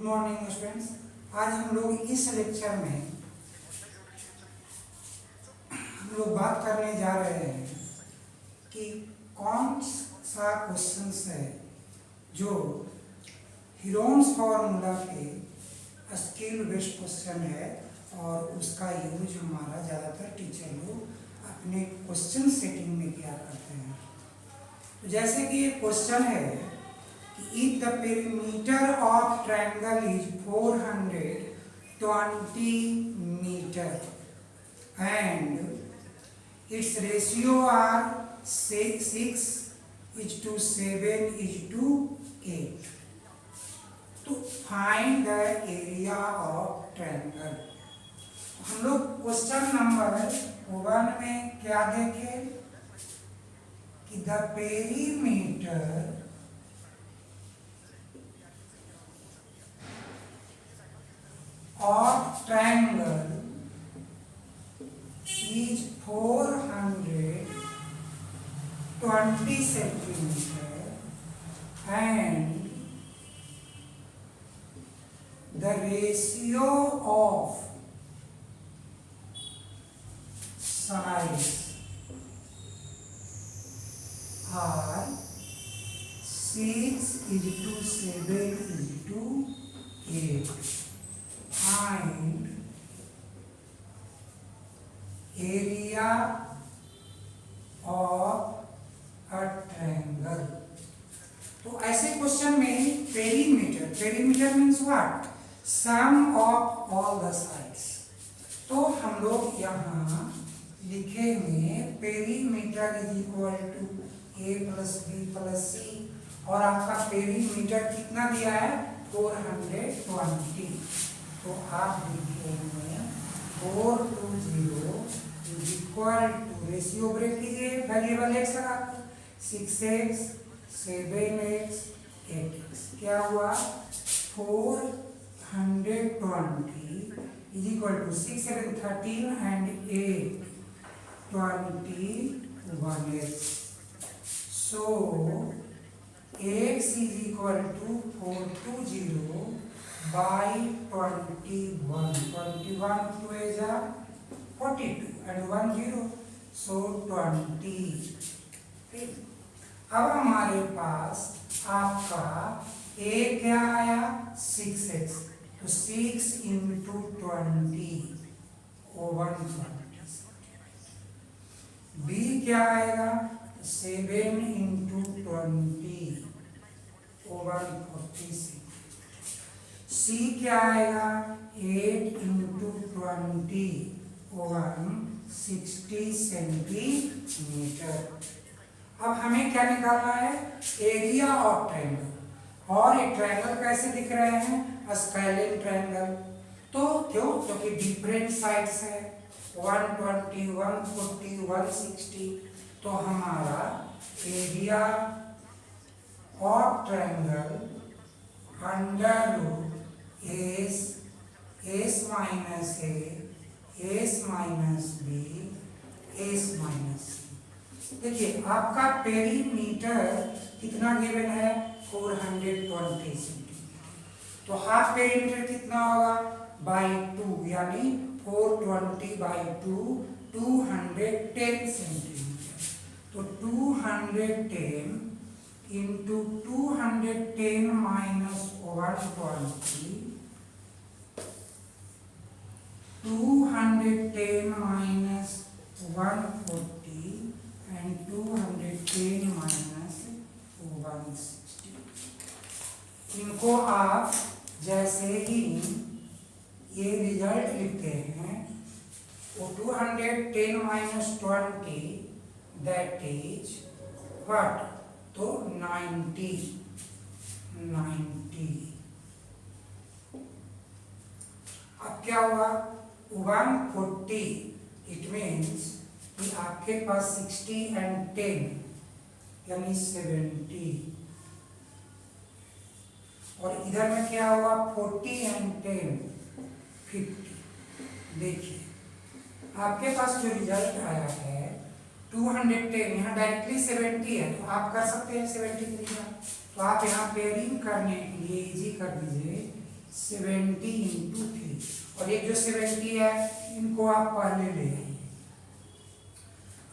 Morning students. आज हम लोग इस लेक्चर में हम लोग बात करने जा रहे हैं कि कौन सा क्वेश्चंस है जो हीरोन्स फॉर्मूला के स्किल बेस्ड क्वेश्चन है और उसका यूज हमारा ज़्यादातर टीचर लोग अपने क्वेश्चन सेटिंग में किया करते हैं। तो जैसे कि ये क्वेश्चन है if the perimeter of triangle is 420 meter and its ratio are 6:7:8, to find the area of triangle। हम लोग क्वेश्चन नंबर 1 में क्या देखे कि the perimeter of triangle is 420 centimeter and the ratio of sides are 6:7:8 find area of a triangle। तो ऐसे question में perimeter means what, sum of all the sides. तो हम लोग यहाँ लिखेंगे perimeter is equal to a plus B plus C और आपका पेरीमीटर कितना दिया है 420। तो आप लिखेंगे 420 is equal to, ratio break कीजिए, वेरिएबल एक्स लगा 6x 7x 8x, क्या हुआ 420 is equal to 6 7 13 and 8 21x। So x is equal to 420 by 21 2 is 42 and 1 0, so 20। अब हमारे पास आपका a क्या आया 6x, तो 6 into 20 120। b क्या आएगा 7 into 20 146। C क्या आएगा 8 into 20 160 सेंटीमीटर। अब हमें क्या निकालना है एरिया ऑफ ट्रायंगल, और ये ट्रायंगल कैसे दिख रहे हैं स्केलिन ट्रायंगल। तो क्यों, क्योंकि डिफरेंट साइड्स है 120 140 160। तो हमारा area of triangle under root s minus a s minus b s minus c। देखिए आपका पेरीमीटर कितना गिवन है 420 सेंटीमीटर, तो हाफ पेरीमीटर कितना होगा बाई 2, यानी 420 बाई 2 210 सेंटीमीटर। तो 210 into 210 minus 120, 210 minus 140 and 210 minus 160। इनको आप जैसे ही ये रिजल्ट लिखते हैं वो 210 minus 20 that is what, तो 90। अब क्या हुआ 140, इट मीन्स कि आपके पास 60 एंड 10 यानी 70, और इधर में क्या हुआ 40 एंड 10 50। देखिए आपके पास जो रिजल्ट आया है 210, यहाँ डायरेक्टली 70 है, तो आप कर सकते हैं 73 का। तो आप यहाँ पेयरिंग करने के लिए इजी कर दीजिए 70 इंटू 3, और एक जो 70 है इनको आप पहले ले आइए।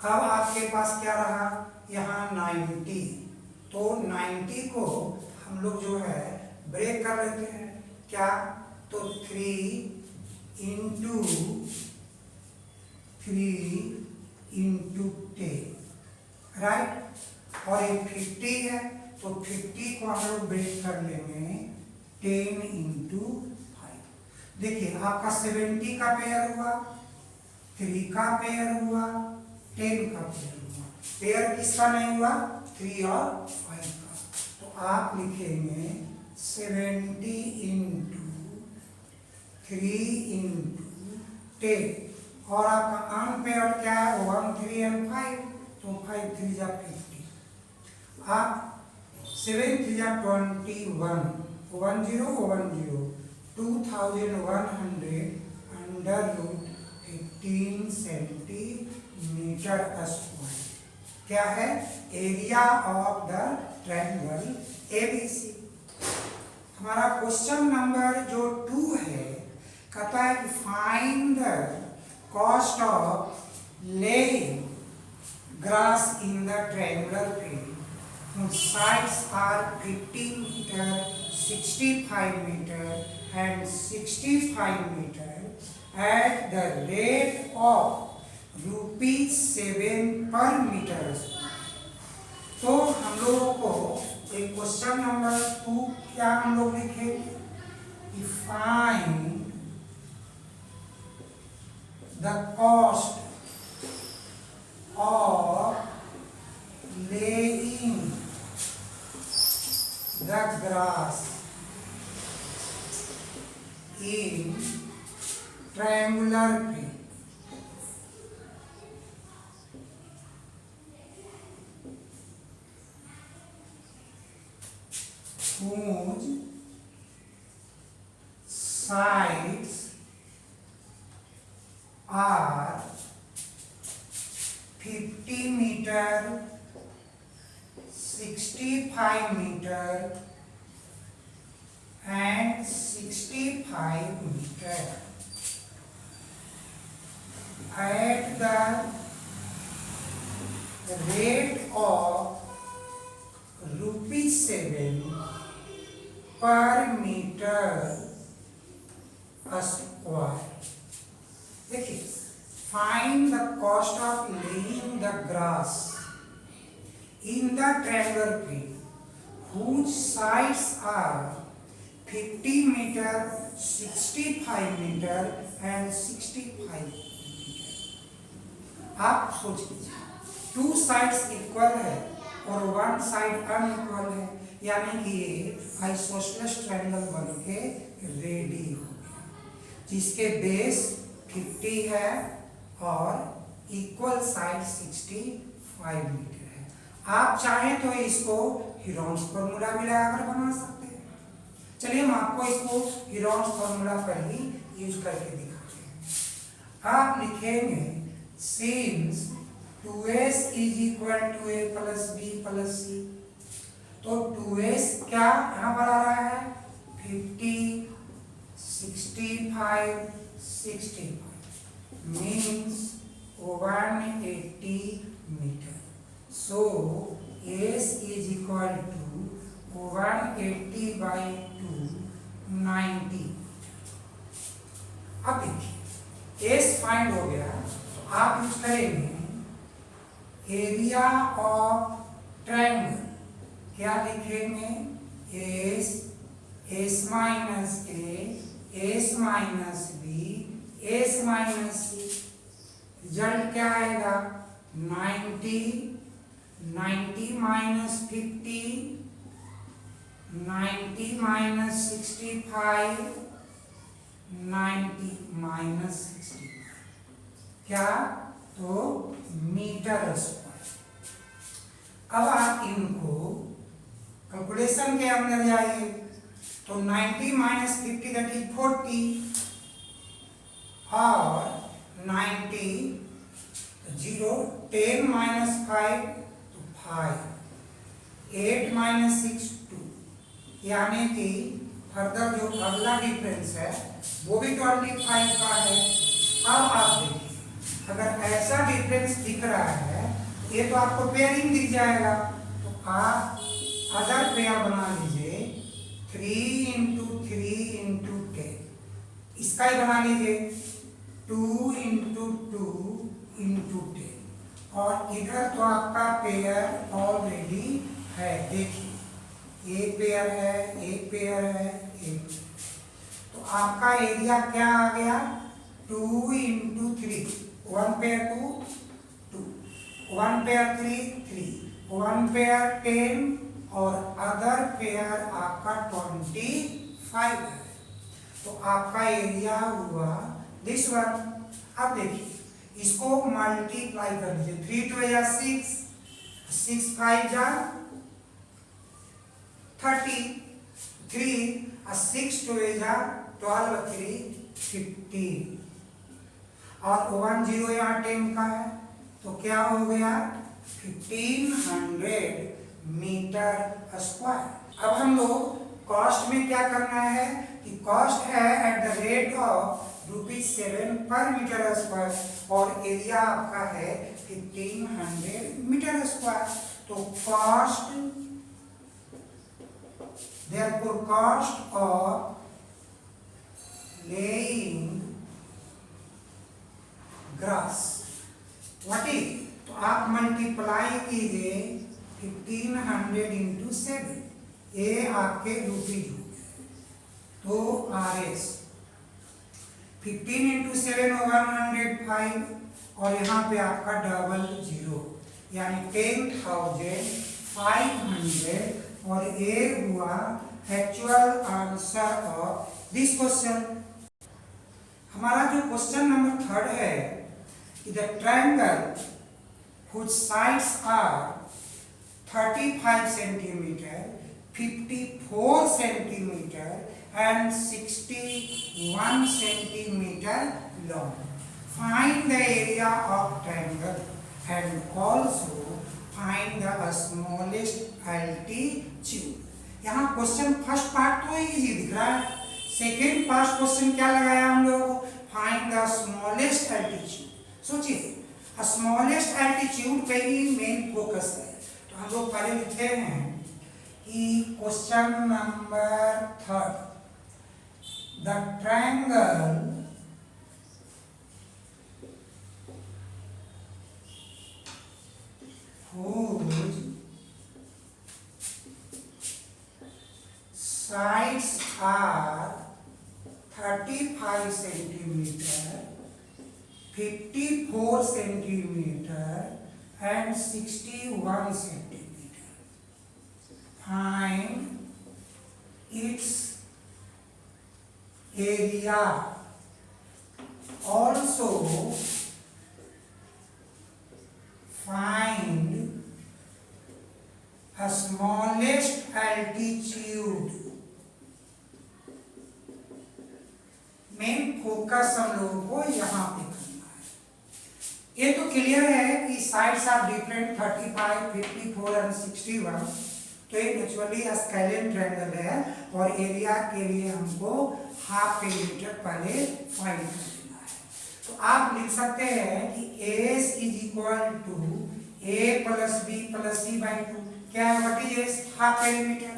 अब आपके पास क्या रहा, यहाँ 90, तो 90 को हम लोग जो है ब्रेक कर लेते हैं, क्या, तो 3 इंटू 10, राइट। और ये 50 है, तो 50 को हम लोग ब्रेक कर लेंगे 10 इंटू 5। देखिए आपका 70 का पेयर हुआ, 3 का पेयर हुआ, 10 का पेयर हुआ। पेयर किसका नहीं हुआ, 3 और 5 का। तो आप लिखेंगे 70 इंटू 3 इंटू 10, और आपका अनपेयर्ड क्या है, 1 3 और 5, तो 5 3 जा 50। आप 7 3 जा 21, 1010, 2100 अंडर रूट 15 सेंटीमीटर स्क्वायर क्या है, area of the triangle ABC. हमारा क्वेश्चन नंबर जो 2 है, कहता है find the cost of laying grass in the triangular field whose sides are 50 meter, 65 meter and 65 meter at the rate of ₹7 per meter। तो हम लोगों को एक क्वेश्चन नंबर 2 क्या हम लोग लिखेंगे, find the cost of laying the grass in triangular field whose sides are 50 meter, 65 meter and 65 meter at the rate of ₹7 per meter square। देखिए, find the cost of laying the grass in the triangular field whose sides are 50 meter, 65 meter and 65 meter। आप सोच लीजिए, 2 sides equal है और 1 side unequal है, यानी कि ये आइसोसेलेस ट्रायंगल बन के रेडी हो गया, जिसके बेस 50 है और इक्वल साइड 65 मीटर। आप चाहें तो इसको हीरोन्स फॉर्मूला भी लगाकर बना सकते हैं। चलिए हम आपको इसको हीरोन्स फॉर्मूला पर ही यूज करके दिखाते हैं। आप लिखेंगे since 2s is equal to a plus b plus c, तो 2s क्या यहाँ पर आ रहा है, 50, 65, 65 means 180 metre. So S is equal to 180 by 2, 90। अब देखिए S फाइंड हो गया, तो आप यूज करेंगे एरिया ऑफ ट्रायंगल, क्या लिखेंगे, S minus A, S minus B, S minus C। Result क्या आएगा, 90 minus 50, 90 minus 65, 90 minus 65 क्या, तो मीटर स्क्वायर। अब आप इनको कैलकुलेशन के अंदर जाइए, तो 90 minus 50 that is 40 और 90 0, 10 minus 5 5, 8 minus 6 2, यानी कि फर्दर जो अगला डिफरेंस है वो भी 25 का है। अब आप देखिए, अगर ऐसा डिफरेंस दिख रहा है, ये तो आपको पेयरिंग दिख जाएगा, तो आप अदर पेयर बना लीजिए 3 इंटू 3 इंटू 10, इसका ही बना लीजिए 2 इंटू 2 इंटू 10, और इधर तो आपका पेयर ऑलरेडी है। देखिए एक पेयर है, एक पेयर है, एक, तो आपका एरिया क्या आ गया 2 इंटू 3, 1 पेयर 2 2, 1 पेयर 3 3, 1 पेयर 10 और अदर पेयर आपका 25 है। तो आपका एरिया हुआ दिस वन। अब देखिए इसको मल्टीप्लाई कर लीजिए, 3 2 या 6, 6 5 जा 30, 3 और 6 2 जा 12 3 15, और 1 0 यहाँ 10 का है, तो क्या हो गया 1500 मीटर स्क्वायर। अब हम लोग कॉस्ट में क्या करना है कि कॉस्ट है एट द रेट ऑफ ₹7 पर मीटर स्क्वायर, और एरिया आपका है 1500 मीटर स्क्वायर। तो cost, therefore cost of laying grass what is, तो आप मल्टीप्लाई कीजिए 1500 इंटू 7, ये आपके रुपीज हो गए, तो RS 15 इंटू 7 105, और यहाँ पे आपका डबल जीरो यानी 10,500, और ये हुआ actual answer of this question. हमारा जो क्वेश्चन नंबर 3 है, the triangle whose sides are 35 centimeter, 54 centimeter and 61 centimeter long. Find the area of triangle and also find the smallest altitude. यहाँ क्वेश्चन फर्स्ट पार्ट तो easy दिख रहा है, second part question क्या लगाया हम लोग, फाइंड द स्मॉलेस्ट एल्टीट्यूड। सोचिए स्मॉलेस्ट एल्टीट्यूड पे ही मेन फोकस है, तो हम लोग पहले लिखते हैं कि question number 3, the triangle whose sides are 35 centimeter, 54 centimeter and 61 centimeter. Find its area. Also find a smallest altitude. Main focus हम लोगों को यहाँ पे करना है। ये तो क्लियर है कि साइड्स आर डिफरेंट 35, 54 और 61, तो ये नेचुरली स्केलियन ट्रायंगल है, और एरिया के लिए हमको हाफ पेरीमीटर पहले फाइंड कर देना है। तो आप लिख सकते हैं कि S is equal to A plus B plus C by 2, क्या है what is S, half perimeter.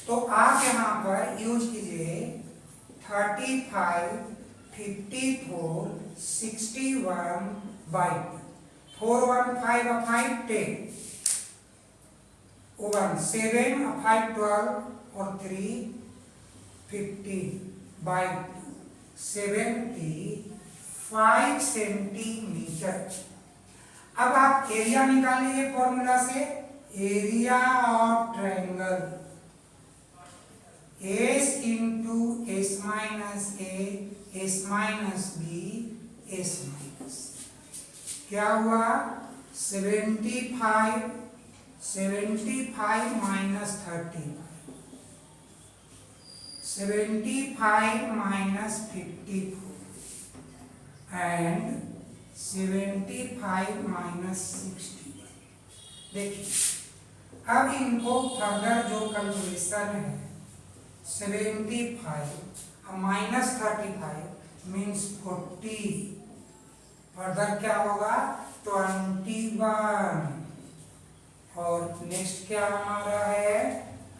तो आप यहाँ पर यूज कीजिए 35, 54, 61 by 4 1 5 5 10, 1 7 5 12 और 3 15 by 2 75 सेंटीमीटर। अब आप एरिया निकालिए फॉर्मूला से, area of triangle S into S minus A, S minus B, S minus, क्या हुआ 75, 75 माइनस 35, 75 माइनस 54 एंड 75 माइनस 60। देखिए अब इनको फर्दर जो कैलकुलेशन है 75 माइनस 35 मीन्स 40। फर्दर क्या होगा 21 और नेक्स्ट क्या हमारा है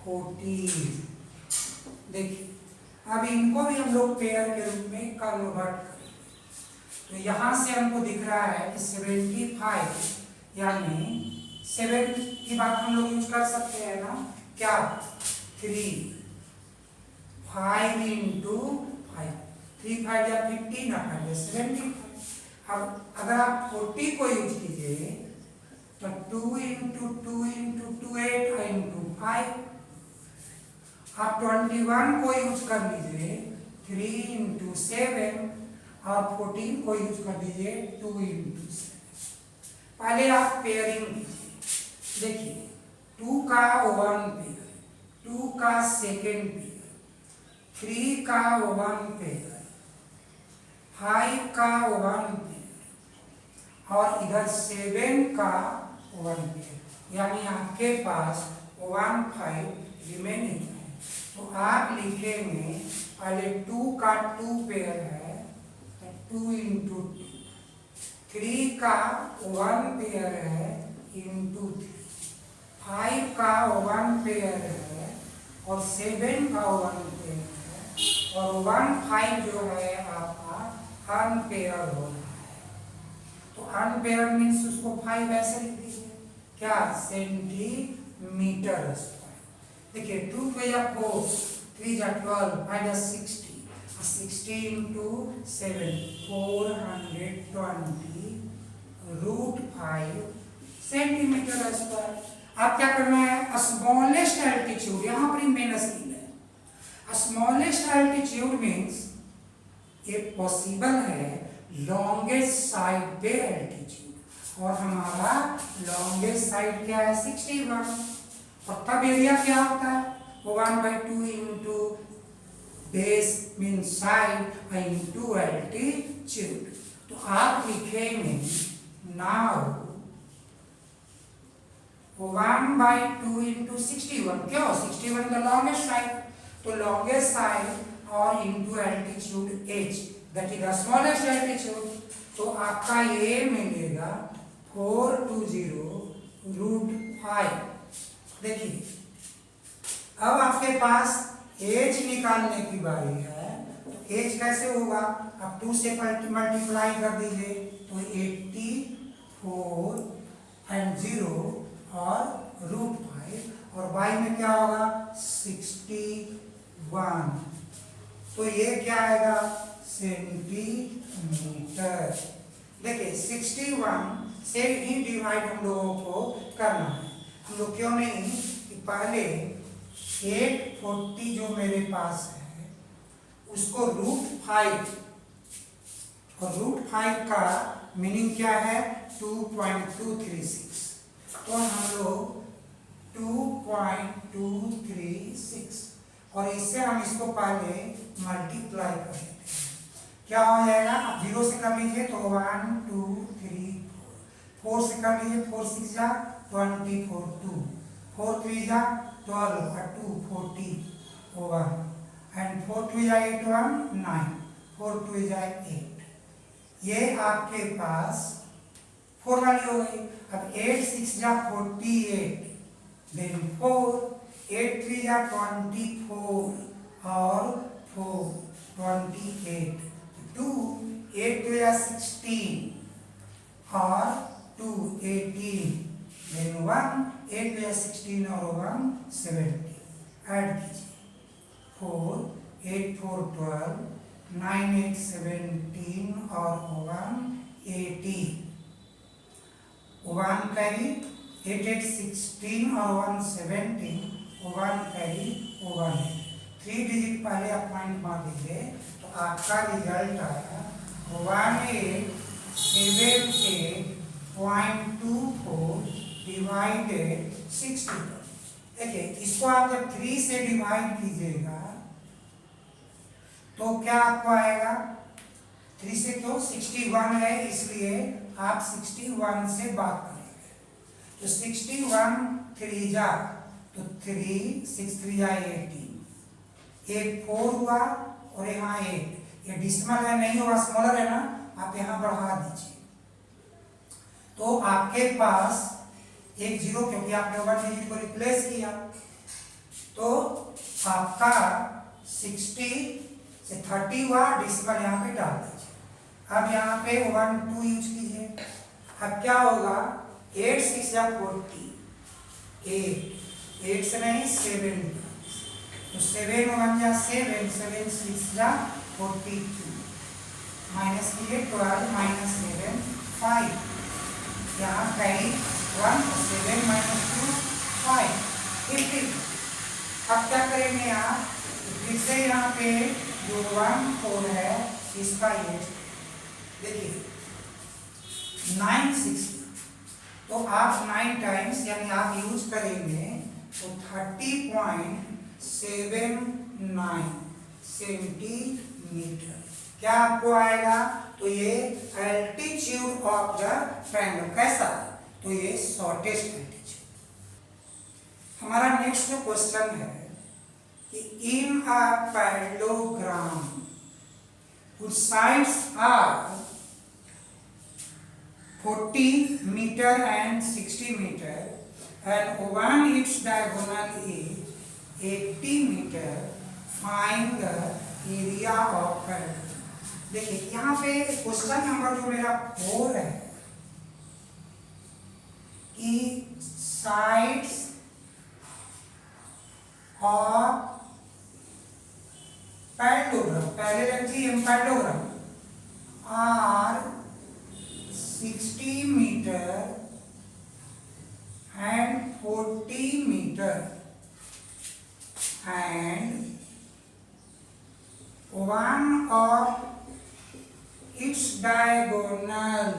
40। देखिए अब इनको भी हम लोग पेयर के रूप में कन्वर्ट करेंगे। तो यहाँ से हमको दिख रहा है कि 75 यानी 7 की बात हम लोग यूज कर सकते हैं ना, क्या 3 5 इंटू 5 3 5 या 50 ना 5 या 75। अब अगर आप 40 को यूज कीजिए तो 2 इंटू 2 इंटू 2 8 इंटू 5। आप 21 को यूज कर लीजिए 3 इंटू 7 और 14 को यूज कर दीजिए 2 इंटू 7। पहले आप पेयरिंग कीजिए। देखिए 2 का 1 पेयर, 2 का सेकेंड पेयर, 3 का 1 पेयर, 5 का 1 पेयर और इधर 7 का 1 पेयर, यानी आपके पास 1 5 रिमेनिंग है। तो आप लिखेंगे पहले 2 का 2 पेयर है तो 2 इंटू 2, 3 का 1 पेयर है इंटू 3, 5 का 1 पेयर है और 7 का 1 पेयर है और 1 5 जो है आपका अनपेयर हो रहा है। तो अनपेयर मीन्स उसको 5 ऐसे लिख दीजिए क्या सेंटीमीटर स्क्वायर। देखिए 2 पे या 4, 3 या 12, 5 या 60, 60 इंटू 7 420 रूट 5 सेंटीमीटर स्क्वायर। आप क्या करना है स्मॉलेस्ट एल्टीट्यूड, यहाँ पर मेन स्किल है। स्मॉलेस्ट एल्टीट्यूड मीन्स ये पॉसिबल है लॉन्गेस्ट साइड पे एल्टीट्यूड, और हमारा लॉन्गेस्ट साइड क्या है 61। और तब एरिया क्या होता है 1/2 into base mean side into altitude. तो आप लिखेंगे नाउ 1/2 इंटू 61, क्यों 61 द लॉन्गेस्ट साइड, तो लॉन्गेस्ट साइड और into altitude h that is the smallest altitude. तो आपका ये मिलेगा 420 रूट 5। देखिए अब आपके पास एज निकालने की बारी है। तो एज कैसे होगा, अब 2 से मल्टीप्लाई कर दीजिए तो 84 एंड 0 और रूट 5 और y में क्या होगा 61। तो ये क्या आएगा सेंटीमीटर। देखिए 61 से ही डिवाइड हम लोगों को करना है। हम लोग क्यों नहीं कि पहले 840 जो मेरे पास है उसको रूट 5, और रूट 5 का मीनिंग क्या है 2.236। तो हम लोग 2.236 और इससे हम इसको पहले मल्टीप्लाई कर देते हैं। क्या हो जाएगा, अब 0 से कर लीजिए तो 1 2 3 4 से कर लीजिए 4 6 जा 24 2 4 3 जा 12 2 40 1 एंड 4 2 जा 8 1 9 4 2 जा 8। ये आपके पास 4 वाली हो गई। अब 8 6 जा 48 देन 4 8 3 जा 24 और 4 28 2 8 2 या 16 और 2 18 देन 1 8 2 या 16 और 1 70 ऐड कीजिए 4 8 4 12 9 8 17 और 1 80 1 कैरी 8 8 16 और 1 17 1 कैरी 1 3 डिजिट पहले आप पॉइंट मार दीजिए तो आपका रिजल्ट आया 1878.24 डिवाइडेड 60। देखिए इसको आप जब 3 से डिवाइड कीजिएगा तो क्या आपको आएगा 3 से, क्यों 61 है इसलिए आप 61 से बात करेंगे तो 61 3 जा तो 3 6 3 जा 18 एक 4 हुआ और यहाँ 8। ये डिसिमल है, नहीं होगा, स्मॉलर है ना, आप यहाँ बढ़ा दीजिए। तो आपके पास एक 0, क्योंकि आपने 1 डिजिट को रिप्लेस किया, तो आपका 60 से 30 हुआ, डिसिमल यहाँ पे डाल दीजिए। अब यहाँ पे 1 2 यूज कीजिए। अब क्या होगा, 8 6 या 40, 8 से नहीं 7, तो 7 1 या 7, 7 6 या 42, माइनस कीजिए 12 माइनस 7 5, यहाँ कैरी 1 7 माइनस 2 5 50। अब क्या करेंगे यहाँ, फिर से यहाँ पे जो 1 4 है इसका ये देखिए 960, तो आप 9 टाइम्स यानी आप यूज करेंगे तो 30.79 सेंटीमीटर क्या आपको आएगा। तो ये एल्टीट्यूड ऑफ द ट्रायंगल कैसा, तो ये शॉर्टेस्ट एल्टीट्यूड। हमारा नेक्स्ट जो क्वेश्चन है कि in a parallelogram whose sides are 40 meter and 60 meter and one its diagonal is 80 meter, find the area of parallelogram। देखिए यहाँ पे क्वेश्चन नंबर जो मेरा 4 है कि sides of parallelogram are 60 meter and 40 meter and one of its diagonal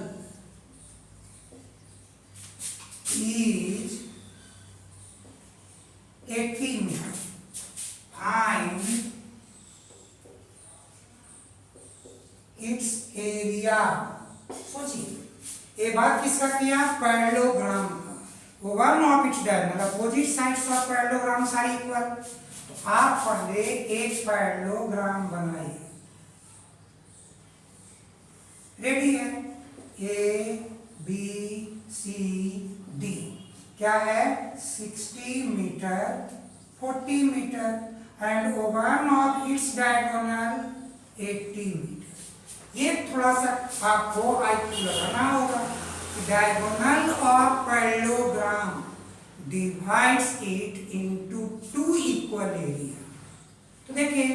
is 80 meter, find its area। सोचिए ये बात किसका किया, पैरेललोग्राम का। One of its diagonal, opposite sides of parallelogram सारी इक्वल। तो आप पहले एक पैरेललोग्राम बनाइए, रेडी है, ए बी सी डी क्या है 60 metre 40 metre and one of its diagonal 80 metre. ये थोड़ा सा आपको आईक्यू लगाना होगा कि diagonal of parallelogram divides it into 2 equal area. तो देखिए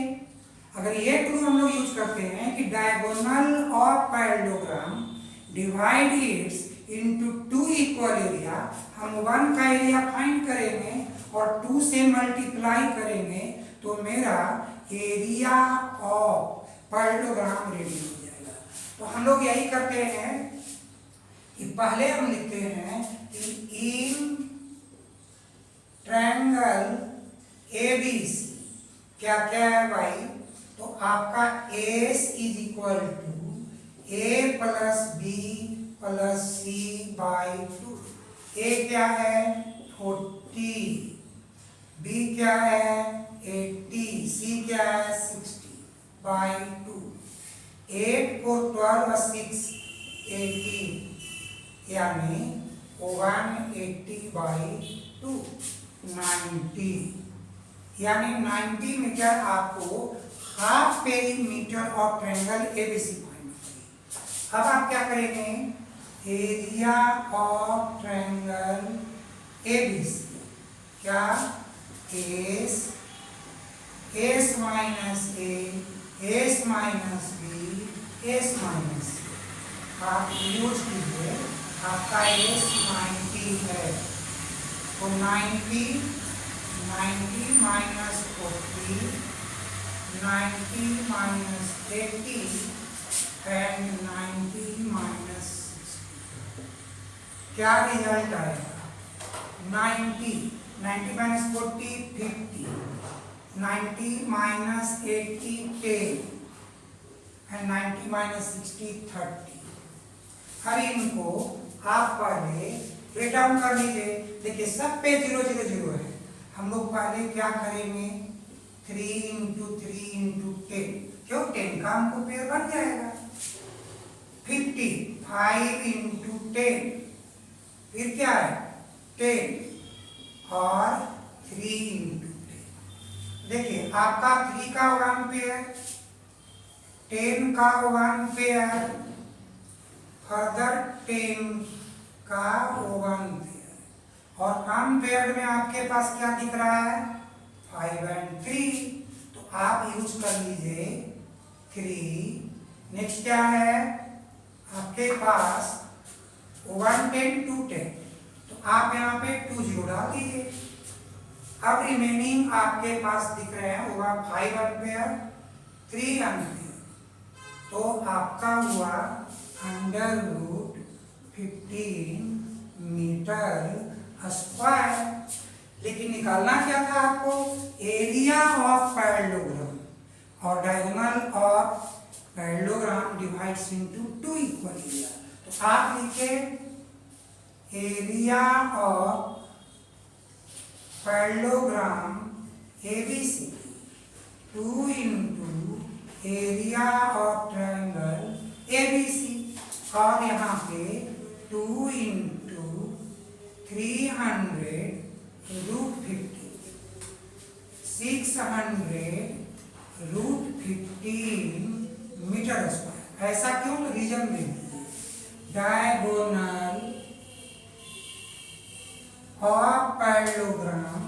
अगर ये ट्रू हम लोग यूज करते हैं कि diagonal of parallelogram divide it's into 2 equal area, हम 1 का एरिया फाइंड करेंगे और 2 से मल्टीप्लाई करेंगे तो मेरा एरिया ऑफ पैरेललोग्राम रेडी हो जाएगा। तो हम लोग यही करते हैं कि पहले हम लिखते हैं कि इन ट्रायंगल एबीसी क्या क्या है भाई, तो आपका S is equal to A plus B plus C by 2। A क्या है 40, बी क्या है 80, सी क्या है 60 बाई 2। 8 को 12 और 6 18 यानी 180 बाई 2 90 यानी 90 मीटर आपको half perimeter of triangle ABC find करें। अब आप क्या करेंगे, एरिया ऑफ ट्रायंगल एबीसी क्या S, S minus A, S minus B, S minus C. आप यूज कीजिए, आपका एस 90 है तो 90 माइनस 40, 90 माइनस 80 एंड 90 माइनस 60। क्या रिजल्ट आएगा 90 माइनस 40 50, 90 माइनस 80 10 एंड 90 माइनस 60 30। हर इनको आप पहले ब्रेक डाउन कर लीजिए। देखिए सब पे 0 0 0 है। हम लोग पहले क्या करेंगे, 3 इंटू 3 इंटू 10, क्यों 10 का हमको पेयर बन जाएगा। 50, 5 इंटू 10, फिर क्या है 10 और 3 इंटू 10। देखिए आपका 3 का 1 पेयर, 10 का 1 पेयर, फर्दर 10 का 1 पेयर, और अनपेयर्ड में आपके पास क्या दिख रहा है 5 and 3, तो आप यूज कर लीजिए 3। नेक्स्ट क्या है आपके पास 1 10 2 10, तो आप यहाँ पे 2 0 डाल दीजिए। अब रिमेनिंग आपके पास दिख रहे हैं हुआ 5 अनपेयर 3 अनपेयर, तो आपका हुआ √15 मीटर स्क्वायर। लेकिन निकालना क्या था आपको एरिया ऑफ पैरेललोग्राम, और diagonal of parallelogram divides into 2 equal area. तो आप लिखे area of parallelogram ABC 2 into area of triangle ABC, और यहाँ पे 2 इंटू 300 √50, 600 √15 मीटर स्क्वायर। ऐसा क्यों, तो रीजन दे दीजिए diagonal of parallelogram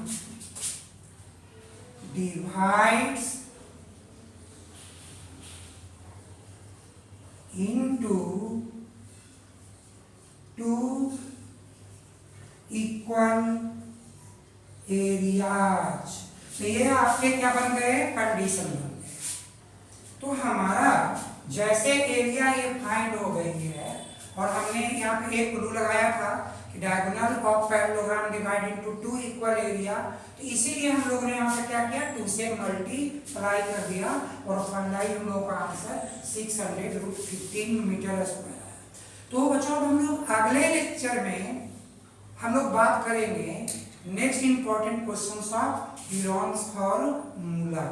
divides into 2 equal areas. तो ये आपके क्या बन गए कंडीशन बन गए। तो हमारा जैसे एरिया ये फाइंड हो गई है, और हमने यहाँ पे एक रूल लगाया था कि diagonal of parallelogram divide into 2 equal area, तो इसीलिए हम लोगों ने यहाँ पे क्या किया 2 से मल्टीप्लाई कर दिया, और फाइनली हम लोगों का आंसर 600 √15 मीटर स्क्वायर है। तो बच्चों हम लोग अगले लेक्चर में हम लोग बात करेंगे next important questions of Heron's formula.